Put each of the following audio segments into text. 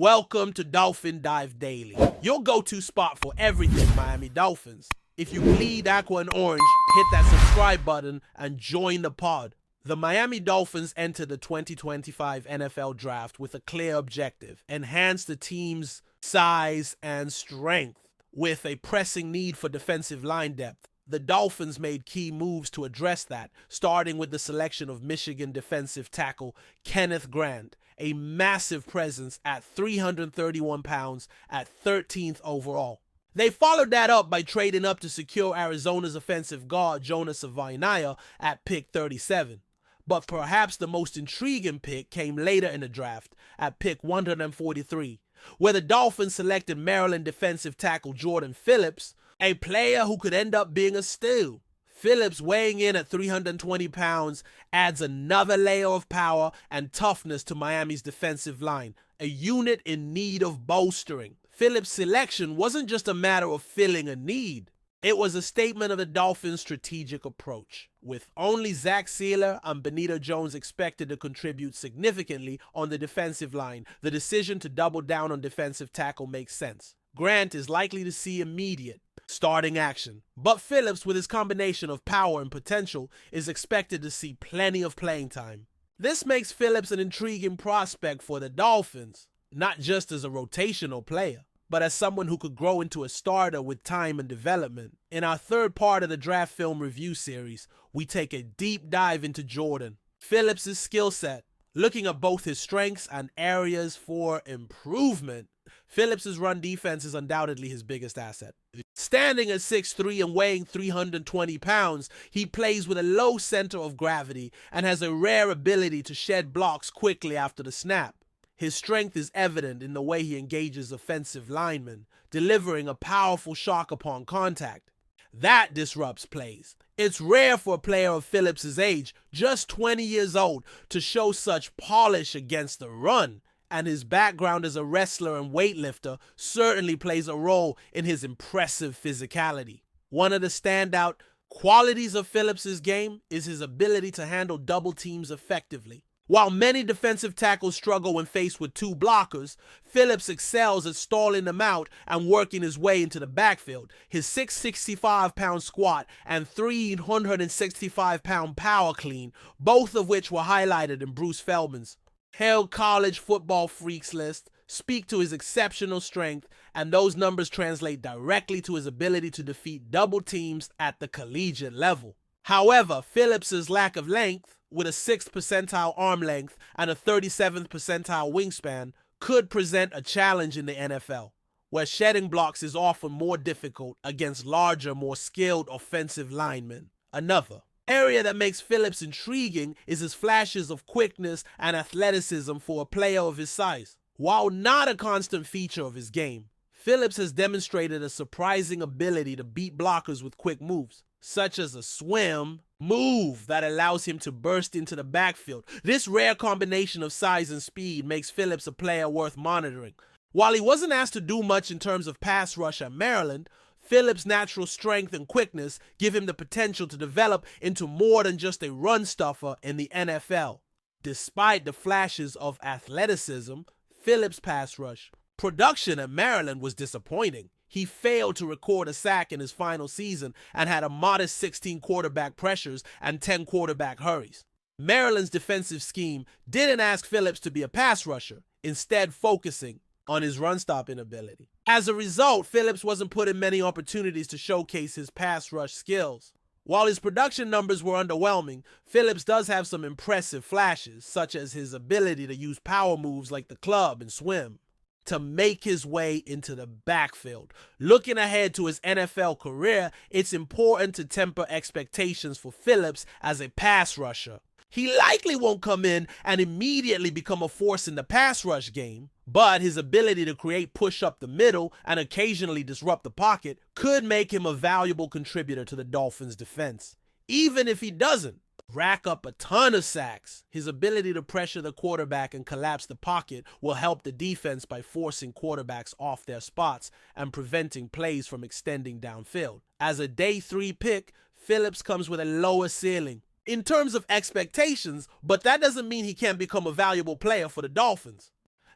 Welcome to Dolphin Dive Daily, your go-to spot for everything Miami Dolphins. If you bleed aqua and orange, hit that subscribe button and join the pod. The Miami Dolphins enter the 2025 NFL Draft with a clear objective: enhance the team's size and strength with a pressing need for defensive line depth. The Dolphins made key moves to address that, starting with the selection of Michigan defensive tackle Kenneth Grant, a massive presence at 331 pounds at 13th overall. They followed that up by trading up to secure Arizona's offensive guard Jonas Avainaya at pick 37. But perhaps the most intriguing pick came later in the draft at pick 143, where the Dolphins selected Maryland defensive tackle Jordan Phillips, a player who could end up being a steal. Phillips, weighing in at 320 pounds, adds another layer of power and toughness to Miami's defensive line, a unit in need of bolstering. Phillips' selection wasn't just a matter of filling a need. It was a statement of the Dolphins' strategic approach. With only Zach Sealer and Benito Jones expected to contribute significantly on the defensive line, the decision to double down on defensive tackle makes sense. Grant is likely to see immediate starting action, but Phillips, with his combination of power and potential, is expected to see plenty of playing time. This makes Phillips an intriguing prospect for the Dolphins, not just as a rotational player, but as someone who could grow into a starter with time and development. In our third part of the draft film review series, we take a deep dive into Jordan Phillips' skill set, looking at both his strengths and areas for improvement. Phillips' run defense is undoubtedly his biggest asset. Standing at 6'3" and weighing 320 pounds, he plays with a low center of gravity and has a rare ability to shed blocks quickly after the snap. His strength is evident in the way he engages offensive linemen, delivering a powerful shock upon contact. That disrupts plays. It's rare for a player of Phillips' age, just 20 years old, to show such polish against the run, and his background as a wrestler and weightlifter certainly plays a role in his impressive physicality. One of the standout qualities of Phillips' game is his ability to handle double teams effectively. While many defensive tackles struggle when faced with two blockers, Phillips excels at stalling them out and working his way into the backfield. His 665-pound squat and 365-pound power clean, both of which were highlighted in Bruce Feldman's Hail College Football Freaks list, speak to his exceptional strength, and those numbers translate directly to his ability to defeat double teams at the collegiate level. However, Phillips' lack of length, with a 6th percentile arm length and a 37th percentile wingspan, could present a challenge in the NFL, where shedding blocks is often more difficult against larger, more skilled offensive linemen. Another area that makes Phillips intriguing is his flashes of quickness and athleticism for a player of his size. While not a constant feature of his game, Phillips has demonstrated a surprising ability to beat blockers with quick moves, such as a swim move that allows him to burst into the backfield. This rare combination of size and speed makes Phillips a player worth monitoring. While he wasn't asked to do much in terms of pass rush at Maryland, Phillips' natural strength and quickness give him the potential to develop into more than just a run stuffer in the NFL. Despite the flashes of athleticism, Phillips' pass rush production at Maryland was disappointing. He failed to record a sack in his final season and had a modest 16 quarterback pressures and 10 quarterback hurries. Maryland's defensive scheme didn't ask Phillips to be a pass rusher, instead focusing on his run-stopping ability. As a result, Phillips wasn't put in many opportunities to showcase his pass rush skills. While his production numbers were underwhelming, Phillips does have some impressive flashes, such as his ability to use power moves like the club and swim to make his way into the backfield. Looking ahead to his NFL career, it's important to temper expectations for Phillips as a pass rusher. He likely won't come in and immediately become a force in the pass rush game, but his ability to create push up the middle and occasionally disrupt the pocket could make him a valuable contributor to the Dolphins' defense. Even if he doesn't rack up a ton of sacks, his ability to pressure the quarterback and collapse the pocket will help the defense by forcing quarterbacks off their spots and preventing plays from extending downfield. As a day 3 pick, Phillips comes with a lower ceiling in terms of expectations, but that doesn't mean he can't become a valuable player for the Dolphins.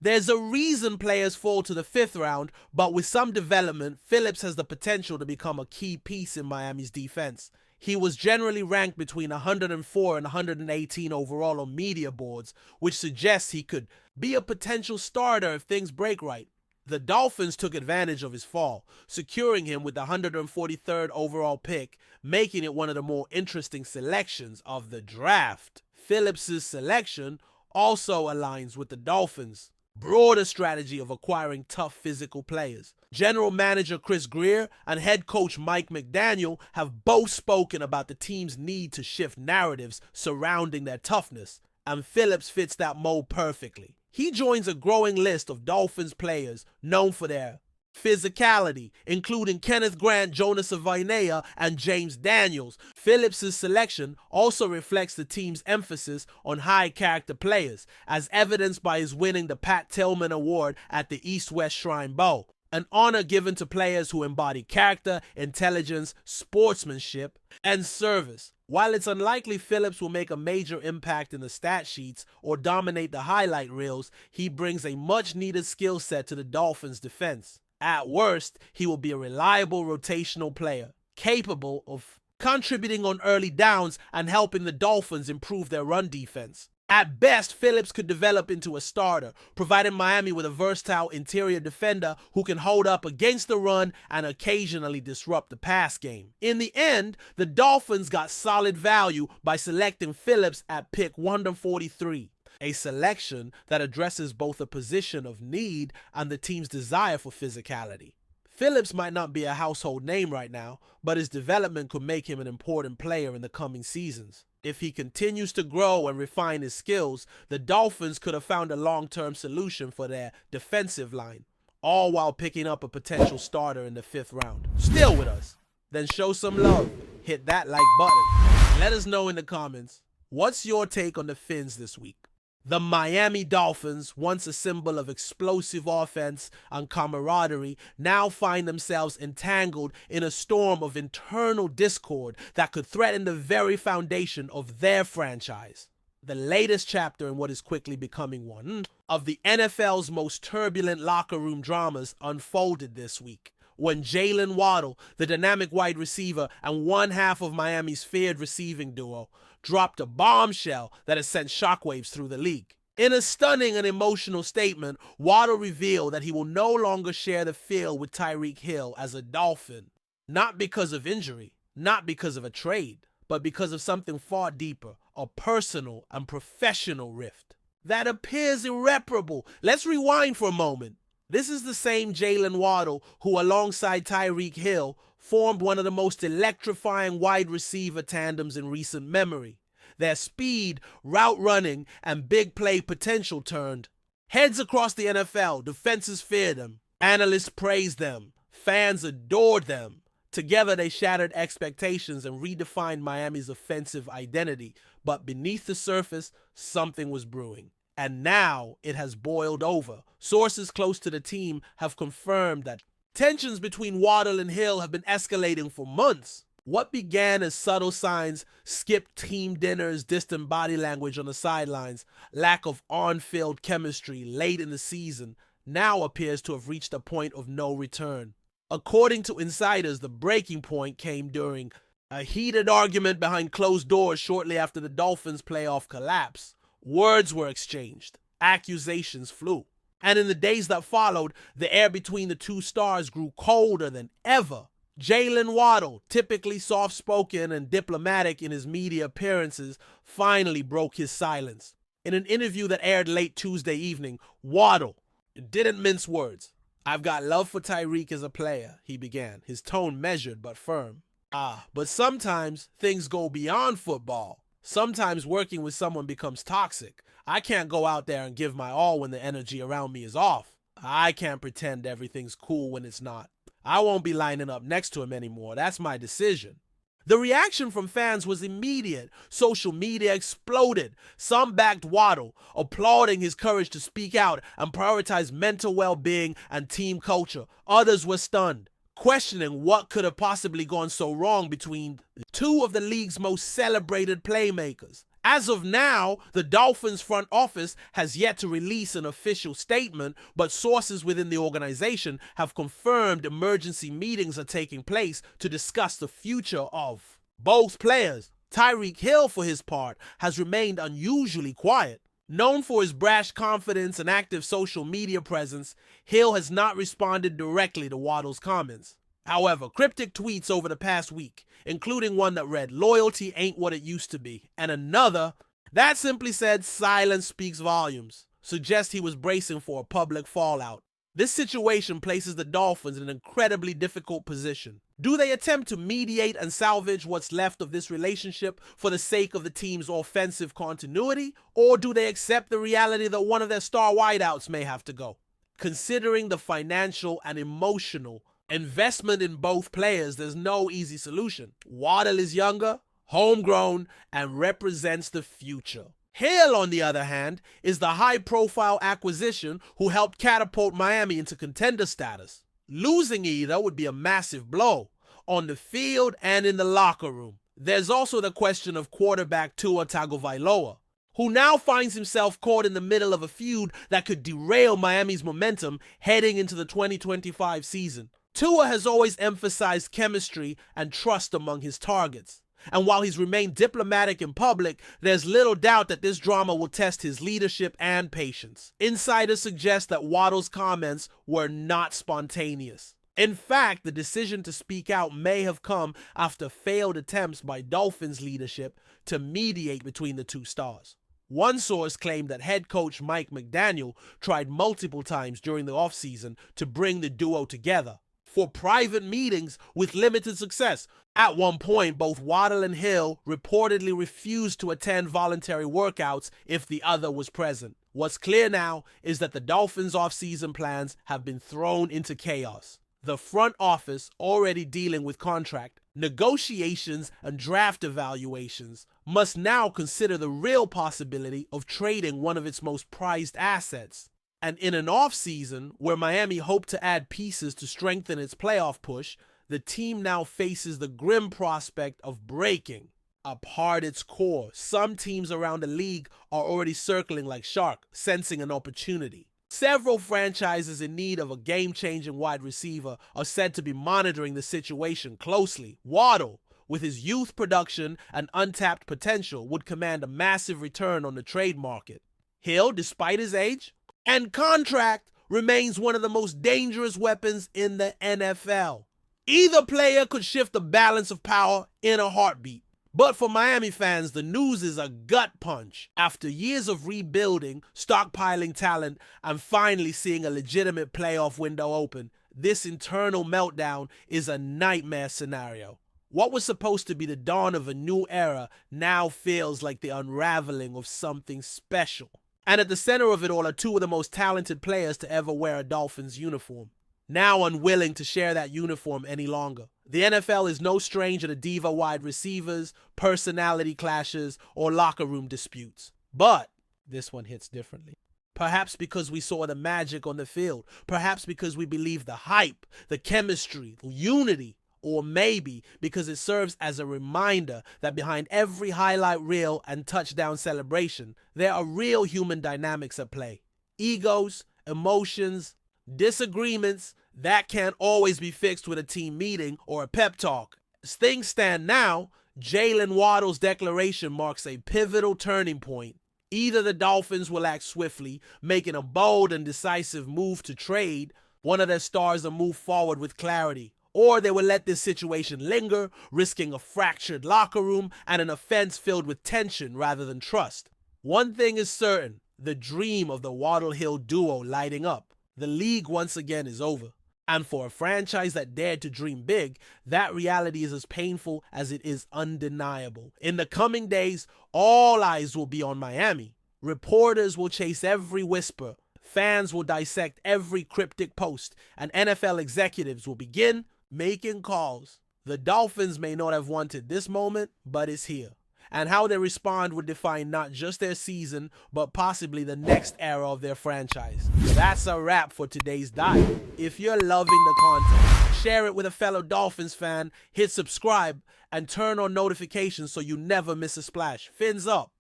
There's a reason players fall to the 5th round, but with some development, Phillips has the potential to become a key piece in Miami's defense. He was generally ranked between 104 and 118 overall on media boards, which suggests he could be a potential starter if things break right. The Dolphins took advantage of his fall, securing him with the 143rd overall pick, making it one of the more interesting selections of the draft. Phillips' selection also aligns with the Dolphins' broader strategy of acquiring tough physical players. General manager Chris Greer and head coach Mike McDaniel have both spoken about the team's need to shift narratives surrounding their toughness, and Phillips fits that mold perfectly. He joins a growing list of Dolphins players known for their physicality, including Kenneth Grant, Jonas Avinea, and James Daniels. Phillips' selection also reflects the team's emphasis on high-character players, as evidenced by his winning the Pat Tillman Award at the East-West Shrine Bowl, an honor given to players who embody character, intelligence, sportsmanship, and service. While it's unlikely Phillips will make a major impact in the stat sheets or dominate the highlight reels, he brings a much-needed skill set to the Dolphins' defense. At worst, he will be a reliable rotational player, capable of contributing on early downs and helping the Dolphins improve their run defense. At best, Phillips could develop into a starter, providing Miami with a versatile interior defender who can hold up against the run and occasionally disrupt the pass game. In the end, the Dolphins got solid value by selecting Phillips at pick 143. A selection that addresses both a position of need and the team's desire for physicality. Phillips might not be a household name right now, but his development could make him an important player in the coming seasons. If he continues to grow and refine his skills, the Dolphins could have found a long-term solution for their defensive line, all while picking up a potential starter in the 5th round. Still with us? Then show some love. Hit that like button. Let us know in the comments, what's your take on the Fins this week? The Miami Dolphins, once a symbol of explosive offense and camaraderie, now find themselves entangled in a storm of internal discord that could threaten the very foundation of their franchise. The latest chapter in what is quickly becoming one of the NFL's most turbulent locker room dramas unfolded this week, when Jalen Waddle, the dynamic wide receiver and one half of Miami's feared receiving duo, dropped a bombshell that has sent shockwaves through the league. In a stunning and emotional statement, Waddle revealed that he will no longer share the field with Tyreek Hill as a Dolphin, not because of injury, not because of a trade, but because of something far deeper, a personal and professional rift that appears irreparable. Let's rewind for a moment. This is the same Jalen Waddle who, alongside Tyreek Hill, formed one of the most electrifying wide receiver tandems in recent memory. Their speed, route running, and big play potential turned heads across the NFL. Defenses feared them. Analysts praised them. Fans adored them. Together, they shattered expectations and redefined Miami's offensive identity. But beneath the surface, something was brewing. And now it has boiled over. Sources close to the team have confirmed that tensions between Waddle and Hill have been escalating for months. What began as subtle signs, skipped team dinners, distant body language on the sidelines, lack of on-field chemistry late in the season, now appears to have reached a point of no return. According to insiders, the breaking point came during a heated argument behind closed doors shortly after the Dolphins' playoff collapse. Words were exchanged, accusations flew, and in the days that followed, the air between the two stars grew colder than ever. Jalen Waddle, typically soft-spoken and diplomatic in his media appearances, finally broke his silence. In an interview that aired late Tuesday evening, Waddle didn't mince words. "I've got love for Tyreek as a player," he began, his tone measured but firm. But sometimes things go beyond football. Sometimes working with someone becomes toxic. I can't go out there and give my all when the energy around me is off. I can't pretend everything's cool when it's not. I won't be lining up next to him anymore. That's my decision. The reaction from fans was immediate. Social media exploded. Some backed Waddle, applauding his courage to speak out and prioritize mental well-being and team culture. Others were stunned, questioning what could have possibly gone so wrong between two of the league's most celebrated playmakers. As of now, the Dolphins front office has yet to release an official statement, but sources within the organization have confirmed emergency meetings are taking place to discuss the future of both players. Tyreek Hill, for his part, has remained unusually quiet. Known for his brash confidence and active social media presence, Hill has not responded directly to Waddle's comments. However, cryptic tweets over the past week, including one that read, "Loyalty ain't what it used to be," and another that simply said, "Silence speaks volumes," suggest he was bracing for a public fallout. This situation places the Dolphins in an incredibly difficult position. Do they attempt to mediate and salvage what's left of this relationship for the sake of the team's offensive continuity, or do they accept the reality that one of their star wideouts may have to go? Considering the financial and emotional investment in both players, there's no easy solution. Waddle is younger, homegrown, and represents the future. Hill, on the other hand, is the high-profile acquisition who helped catapult Miami into contender status. Losing either would be a massive blow on the field and in the locker room. There's also the question of quarterback Tua Tagovailoa, who now finds himself caught in the middle of a feud that could derail Miami's momentum heading into the 2025 season. Tua has always emphasized chemistry and trust among his targets. And while he's remained diplomatic in public, there's little doubt that this drama will test his leadership and patience. Insiders suggest that Waddle's comments were not spontaneous. In fact, the decision to speak out may have come after failed attempts by Dolphins leadership to mediate between the two stars. One source claimed that head coach Mike McDaniel tried multiple times during the offseason to bring the duo together for private meetings with limited success. At one point, both Waddle and Hill reportedly refused to attend voluntary workouts if the other was present. What's clear now is that the Dolphins' offseason plans have been thrown into chaos. The front office, already dealing with contract negotiations and draft evaluations, must now consider the real possibility of trading one of its most prized assets. And in an offseason where Miami hoped to add pieces to strengthen its playoff push, the team now faces the grim prospect of breaking apart its core. Some teams around the league are already circling like sharks, sensing an opportunity. Several franchises in need of a game-changing wide receiver are said to be monitoring the situation closely. Waddle, with his youth production and untapped potential, would command a massive return on the trade market. Hill, despite his age and contract, remains one of the most dangerous weapons in the NFL. Either player could shift the balance of power in a heartbeat. But for Miami fans, the news is a gut punch. After years of rebuilding, stockpiling talent, and finally seeing a legitimate playoff window open, this internal meltdown is a nightmare scenario. What was supposed to be the dawn of a new era now feels like the unraveling of something special. And at the center of it all are two of the most talented players to ever wear a Dolphins uniform, now unwilling to share that uniform any longer. The NFL is no stranger to diva wide receivers, personality clashes, or locker room disputes. But this one hits differently. Perhaps because we saw the magic on the field. Perhaps because we believe the hype, the chemistry, the unity. Or maybe because it serves as a reminder that behind every highlight reel and touchdown celebration, there are real human dynamics at play. Egos, emotions, disagreements that can't always be fixed with a team meeting or a pep talk. As things stand now, Jalen Waddle's declaration marks a pivotal turning point. Either the Dolphins will act swiftly, making a bold and decisive move to trade one of their stars and move forward with clarity, or they will let this situation linger, risking a fractured locker room and an offense filled with tension rather than trust. One thing is certain, the dream of the Waddle-Hill duo lighting up. The league once again is over. And for a franchise that dared to dream big, that reality is as painful as it is undeniable. In the coming days, all eyes will be on Miami. Reporters will chase every whisper. Fans will dissect every cryptic post. And NFL executives will begin making calls. The Dolphins may not have wanted this moment, but it's here. And how they respond would define not just their season, but possibly the next era of their franchise. That's a wrap for today's dive. If you're loving the content, share it with a fellow Dolphins fan, hit subscribe, and turn on notifications so you never miss a splash. Fins up.